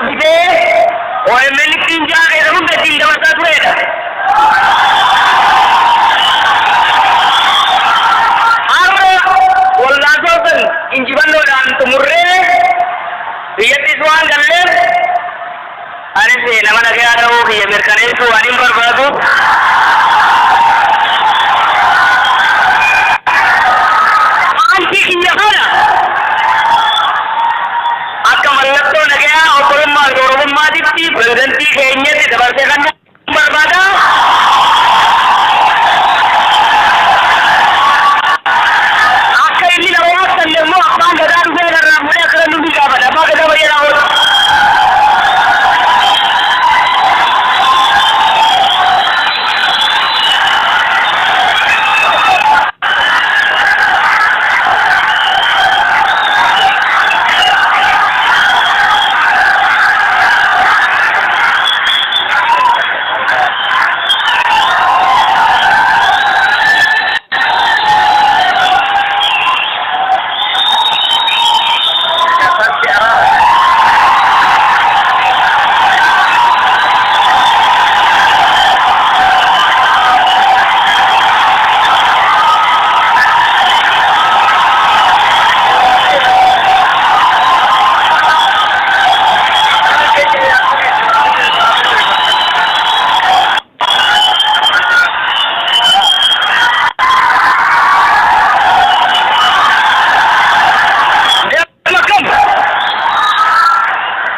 Bitee OMN ittiin jaaqeedha hunda ittiin dabarsaa turedha. Har'a wallaasoo san injifannoodhaan xumurree biyyattis waan galleef anis nama nagaa ta'uu biyya mirkaneessuu waan hin barbaadu. Anti kiyya kana akka mallattoo nagaa obbolummaa fi oromummaatitti pirezidantii keenyatti dabarsee kan barbaada. Akka inni nama waaksanne immoo abbaan gadaa dhufee irraa fuudhee akka nuti gaafata. Abbaa gadaa bayyana oolu.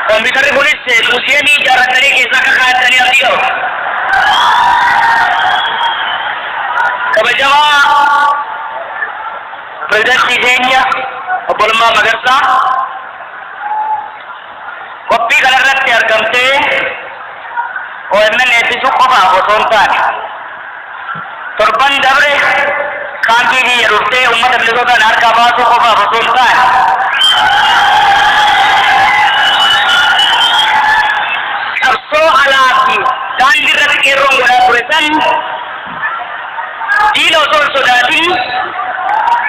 Kompiitarri kunis muuziyamii ijaarratanii keessaa akka kaa'atanii abdii qabu. Kabajamaa pirezidantii keenya obbo Lammaa Magarsaa qophii kanarratti argamtee OMN eebbisuu qofaaf osoo hin taane torban dabre kaampii biyya dhuftee uummata bilisootaan harkaa baasuu qofaaf osoo hin taane qabsoo alaa fi daandii irratti qeerroon godhaa ture san diina osoo hin sodaatin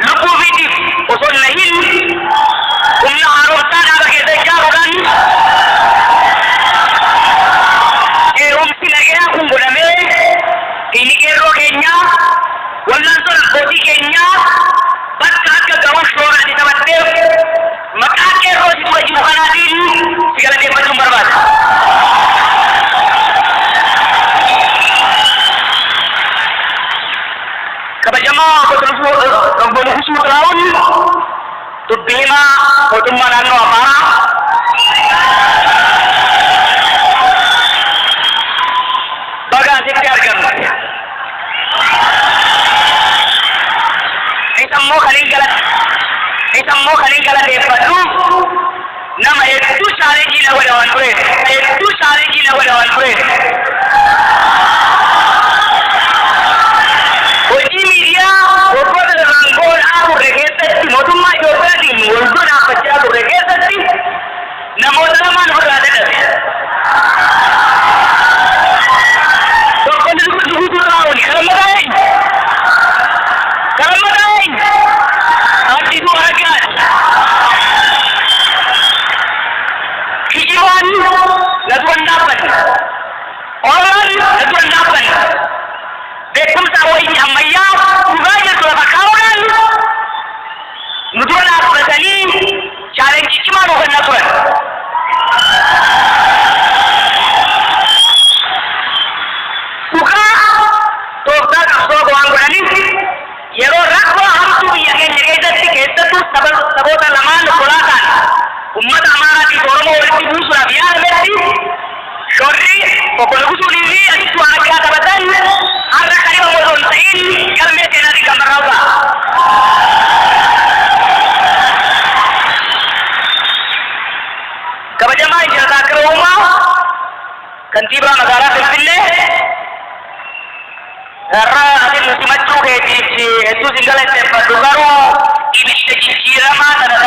lubbuu fiitiif osoo hin nahin humna haaromsaa dhaaba keessa ijaaruudhaan qeerromsi nagaa kun godhamee diinni qeerroo keenyaa wal'aansoon abbootii keenyaa bakka akka ga'uuf shooraatti taphatteef maqaa qeerroo si dura jiru kanaatiin si galateeffachuun barbaada. Kabajamaa obbo Nugusuu Xiraa'uun dubbii himaa mootummaa naannoo Amaaraa baga asitti argamu. Isa immoo kan hin galateeffadhu nama hedduu chaalenjii na godha waan tureef. Hojii miidiyaa waggoota irraan godhaa turre keessatti mootummaa Itoophiyaatiin wal dhaabbachaa turre keessatti namoota lamaan ofirraa dadhabe. Tokko Nugusuu Xiraa'uun kan madaa'e Addisuu Aragaadha. Kijibaan natu hin dhaabbanne. Oromoon natu hin dhaabbanne. Beekumsa wayii ammayyaa dhugaa jirtu lafa kaa'uudhaan nu dura dhaabbatanii chaalenjii cimaa nu kennaa turan. Dhugaa tooftaa qabsoo waan godhaniif yeroo rakkoo hamtuu biyya keenya keessatti keessattuu saboota lamaan lolaa ta'an uummata Amaaraatiif Oromoo walitti buusuudhaaf yaadametti shorri obbo Nugusuunii fi Addisuu Aragaa taphatan har'a kan himamu osoo hin ta'in galmee seenaatiin kan barraa'u ta'a. Kabajamaa Injinar Taakkala Uumaa kantiibaa magaalaa Finfinnee har'a asin nuti machuu keetiif hedduu sin galateeffadhu garuu ibidda jijjiiramaa sana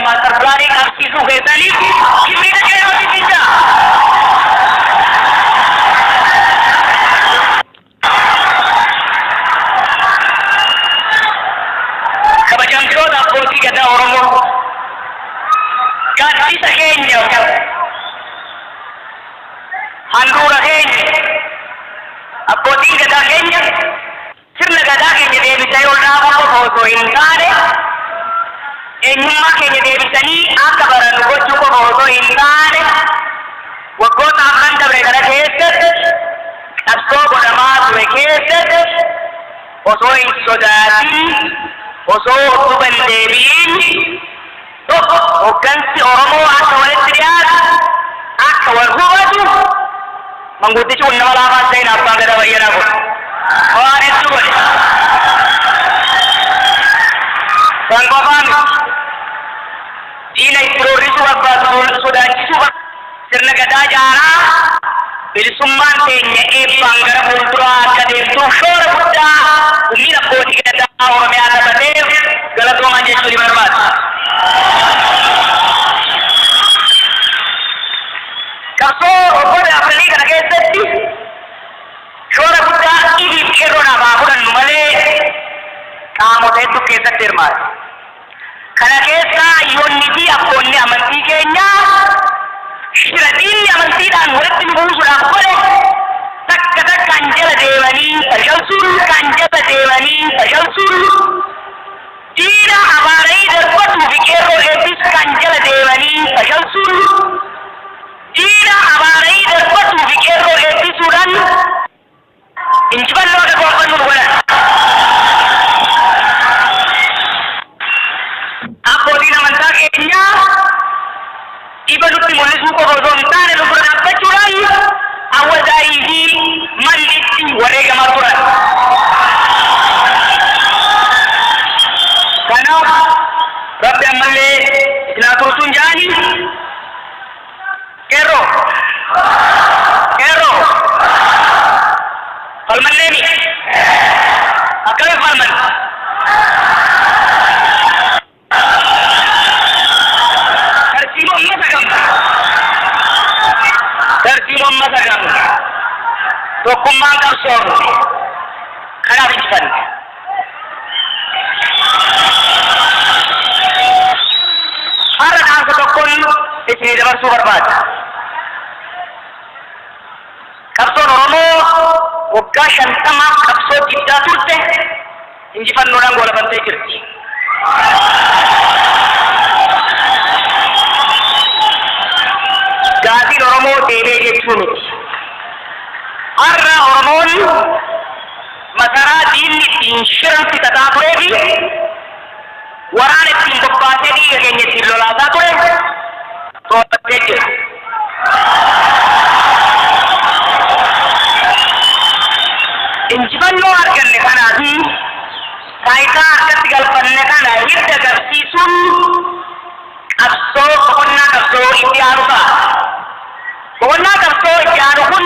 maaster pilaanii qabsiisuu keessaniif kibbiidha qeerrootti fidda. Kabajamtoota abbootii gadaa Oromoo abbootiin gadaa keenya sirna gadaa keenya deebisanii ol dhaabuu qofa osoo hin taane eenyummaa keenya deebisanii akka barannu gochuu qofa osoo hin taane waggoota afran dabre kana keessatti qabsoo godhamaa ture keessatti osoo hin sodaatin osoo utuba hin deebi'in hoggansi Oromoo akka walitti dhiyaatu akka wal hubatu manguddichi kun nama laafaan ta'in abbaan gadaa bayyanaa kun waan hedduu godhe kan qofaan diina itti roorrisuu barbaadu sodaachisuu sirna gadaa jaaraa bilisummaan teenya eebbaan gara fuulduraa akka deemtuuf shoora guddaa humni abbootii gadaa Oromiyaa taphateef galatoomaa jechuu ni barbaada. Qabsoo obboota Afrikaa kana keessatti shoora guddaa dhiibii qeerroodhaaf haa fudhannu malee qaamota hedduu keessatti hirmaate. Kana keessa hayyoonnii fi abboonni amantii keenyaa shira diinni amantiidhaan walitti nu buusuudhaaf godhe takka takkaan jala deemanii fashalsuun kan jala deemanii fashalsuun diina abaaranii darbatuu fi qeerroo eebbis kan jala deemanii fashalsuun diina abaaranii darbatuu fi qeerroo eebbisuudhaan injifannoo akka gonfannu godhan. Abbootiin amantaa keenyaa dhiba nutti mul'isuu qofa osoo hin taane nu bira dhaabbachuudhaan hawwasaarii fi malliitti wareegamaa turan. Kanaaf rabbi ammallee isinaa tursuun jaanii qeerroo falmalleemi akkamiin falman tartiiboon masa gamna tokkummaan qabsoomne kanaaf injifanne. Har'a dhaansa tokkoon isinii dabarsuu barbaada. Qabsoon Oromoo waggaa 50 qabsoo guddaa turte injifannoodhaan goolabamtee jirti. Gaafiin Oromoo deebi'ee jechuu miti. Har'a Oromoon masaraa diinni ittiin shiranti tataa turee fi waraana ittiin bobbaasee dhiiga keenya ittiin lolaasaa ture to'attee jira. Injifannoo arganne kanaa fi taayitaa harkatti galfanne kana hidda agarsiisuun qabsoo boqonnaa qabsoo itti aanu ta'a. Boqonnaa qabsoo itti aanu kun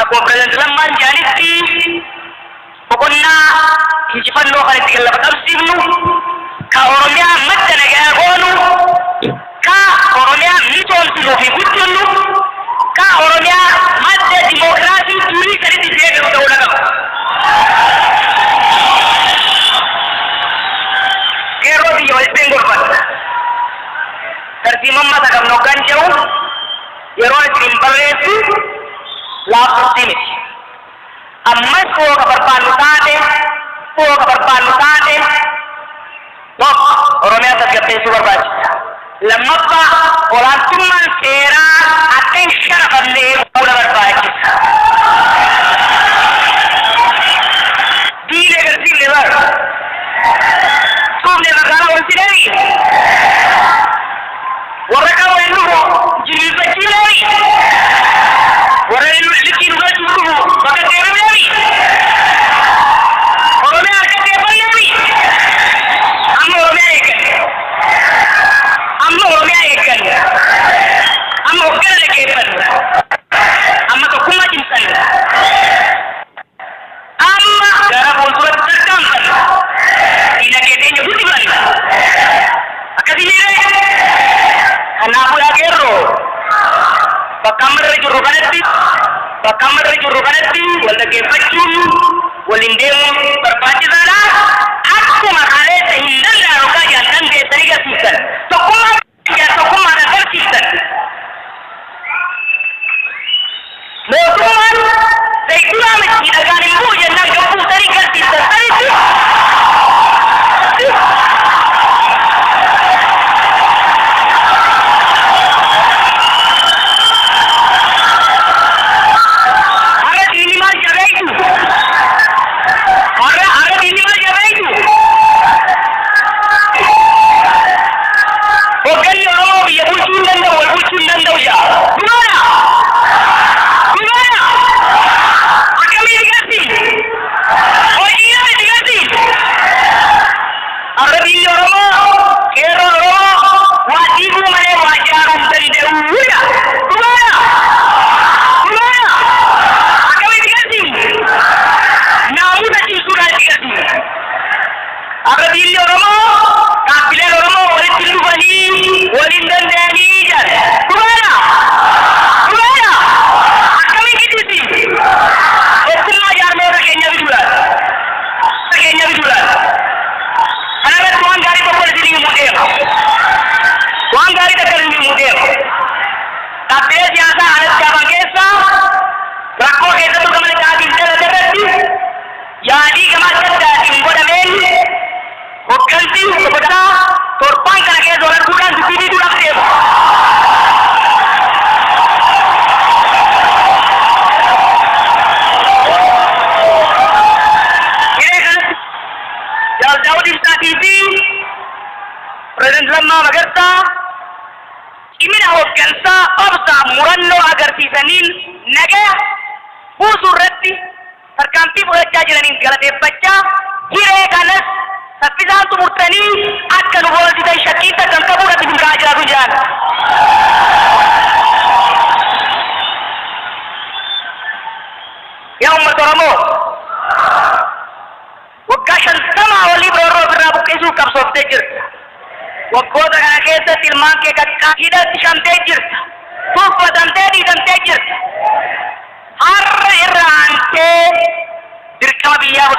akkuma pireezidenti Lammaan jaanitti boqonnaa injifannoo kan itti lafa qabsiifnu ka Oromiyaa madda nagaa goonu ka Oromiyaa misoomsinuu fi guddinnu ka Oromiyaa madda dimookiraasii durii sanitti deebi'u ta'uu qaba. Qeerroo biyya walitti hin gorfatu. Tartiiba mata qabnu kan jedhu yeroo isin barreessu laaftutti miti. Ammas koo ka barbaannu taate tokko Oromiyaa tasgabbeessuu barbaachisa. Lammaffaa olaantummaan seeraa akka hin sharafamne fuula barbaachisa. Diine garsiifne bara tuufne maqaan olsinanii warra qabu hin dhufu jiliinfachiinanii warra littiin dhugachuu dhufu bakka deemamanii Oromiyaa harka deeffannanii amma Oromiyaa eegganne amma hoggana dhaggeeffanne amma tokkummaa cimsanne amma gara fuulduratti tarkaanfanne diinagdee teenya guddifanne akkasiillee kanaafuu yaa qeerroo bakka amma irra jirru kanatti wal dhaggeeffachuun waliin deemuun barbaachisaadha. Akkuma kaleessa hin danda'an yookaan jaalatan deessanii garsiisan tokkummaadhaan garsiisan mootummaan seekturaa jijjiirama adda addaatiin godhameen hoggansi godhaa torbaan kana keessa wal arguudhaan dubbii duudhaaf deemu. Daawud Ibsaatii fi Pireezidant Lammaa Magarsaa cimina hoggansaa obsaa murannoo agarsiisaniin nagaa buusuu irratti tarkaanfii fudhachaa jiraniin galateeffachaa hiree kanas saffisaan xumurtanii akka nu boolsitan shakkii takkan qabuudhaaf isin ka'aa jiraatu jedhan. Yaa uummata Oromoo waggaa 50 olii roorroo ofirraa buqqisuuf qabsooftee jirta. Waggoota kana keessatti ilmaan kee hidhatti shamtee jirta. Tuffatamtee dhiitamtee jirta. Har'a irra aantee dirqama biyyaa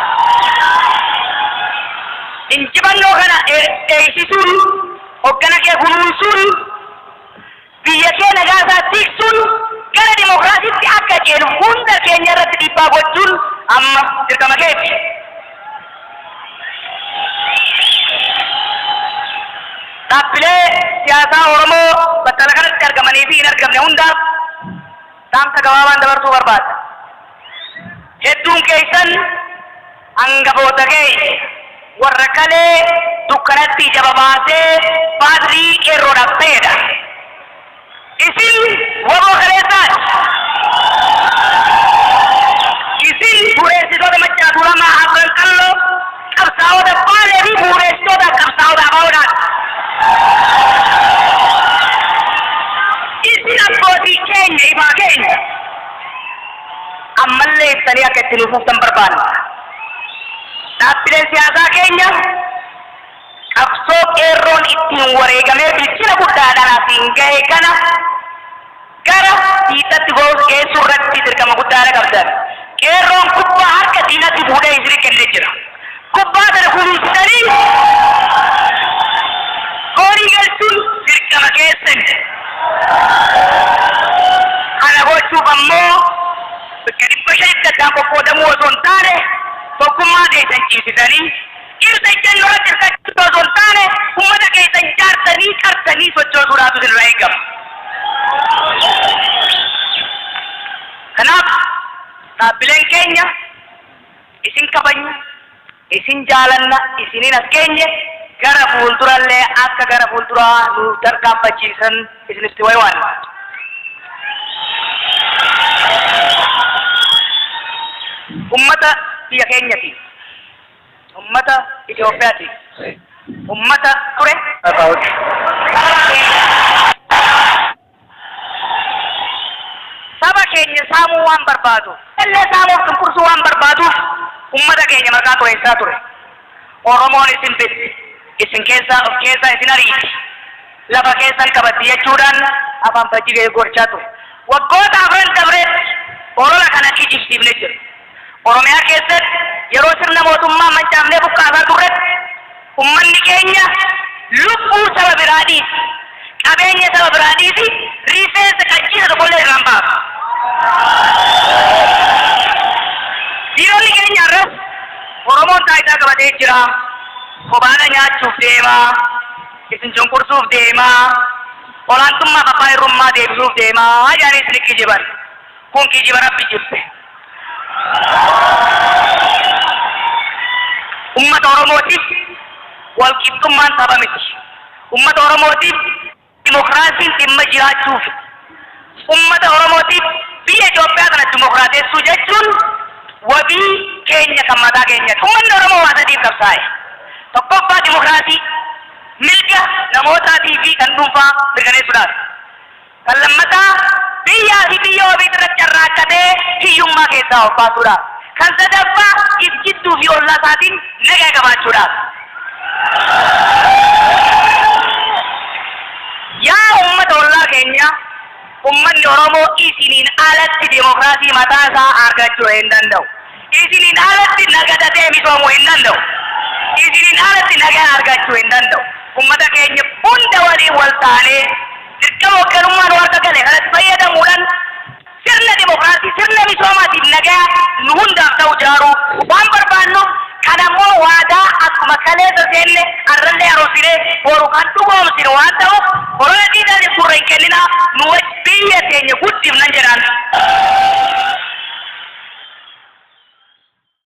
injifannoo kana eegsisuun hoggana kee kunuunsuun biyya kee nagaasaa tiksuun gara dimokiraasiitti akka ceenu hunda keenya irratti dhiibbaa gochuun amma dirqama keeti. Dhaabbilee siyaasaa Oromoo bakka kanatti argamanii fi hin argamne hundaaf dhaamsa gabaabaan dabarsuu barbaada. Hedduun keessan hangafoota keenya warra kalee dukkanatti ija babaasee baatirii qeerroodhaaf ta'edha. Isin waboo kaleessaati. Isin bu'uureessitoota Maccaa Tuulamaa Afran Qalloo qabsaa'ota Baalee fi bu'uureessitoota qabsaa'ota Abaawoodhaati. Isin abbootii keenya ibaa keenya ammallee ibsanii akka itti nuufuftan barbaanna. Dhaabbileen siyaasaa keenya qabsoo qeerroon ittiin wareegamee bilchina guddaadhaan asiin gahe kana gara diinatti geessuu irratti dirqama guddaa qabdan. Qeerroon kubbaa harka diinatti fuudhee isin kennee jira. Kubbaa sana kunuunsitanii horii galchuun dirqama keessan. Kana gochuuf ammoo bakka 500 qoqqoodamuu osoo hin taane tokkummaa keessan ciisitanii ibsa ejjennoo irratti hirkachuu osoo hin taane uummata keessan jaarsanii qarsanii sochoosuudhaatu isinirraa eegama. Kanaaf dhaabbileen keenya isin kabajna, isin jaalanna, isiniin as geenye gara fuuldurallee akka gara fuulduraa nu tarkaanfachiisan isinitti waywaanna. Ummata biyya keenyati, ummata Itoophiyaati, ummata ture saba keenya saamuu waan barbaadu, illee saamuuf cunqursuu waan barbaaduuf ummata keenya maqaa tureessaa ture. Oromoon isin bitti, isin keessaa of keessaa isin ariiti, lafa keessan qabatti jechuudhaan afaan fajjii gochaa ture. Waggoota 4 dabreetti orola kana kijibsiifne jira. Oromiyaa keessatti yeroo sirna mootummaa mancaafnee buqqaasaa turretti ummanni keenya lubbuu saba biraatiif qabeenya saba biraatiif rifeensa qanciisa tokkollee irraan baasu. Dhiironni keenya irras Oromoon taayitaa qabatee jira. Kophaadha nyaachuuf deemaa, isin cunqursuuf deemaa, olaantummaa abbaa hirrummaa deebisuuf deemaa jedhanii isin kijiban. Kun kijiba rabbi jirte. Ummata Oromootiif walqixxummaan saba miti. Ummata Oromootiif dimokiraasiin dhimma jiraachuuf. Ummata Oromootiif biyya Itoophiyaa kana dimokiraateessuu jechuun wabii keenya kan mataa keenyati. Ummanni Oromoo waa sadiif qabsaa'e. Tokkoffaa dimokiraasii, mirga namootaatii fi kan dhuunfaa mirkaneessuudhaaf. Kan lammataa biyyaa fi biyya ofii irratti carraaqqatee hiyyummaa keessaa of baasuudhaaf. Kan sadaffaa if jidduu fi ollaa isaatiin nagaa qabaachuudhaaf. Yaa uummata ollaa keenya, uummanni Oromoo isiniin alatti dimokiraasii mataa isaa argachuu hin danda'u. Isiniin alatti nagadatee misoomuu hin danda'u. Isiniin alatti nagaa argachuu hin danda'u. Uummata keenya hunda waliin wal taanee dirqama hoogganummaan warra gale kanatti fayyadamuudhaan sirna dimokiraasii, sirna misoomaatiin nagaa nu hundaaf ta'u ijaaruu waan barbaannuuf kanammoo waadaa akkuma kaleessa seenne arrallee aroosiree boru kan dhugoomsine waan ta'uuf horaa diinaa jechuurra hin kennina nu biyya teenya guddifnan jedhan.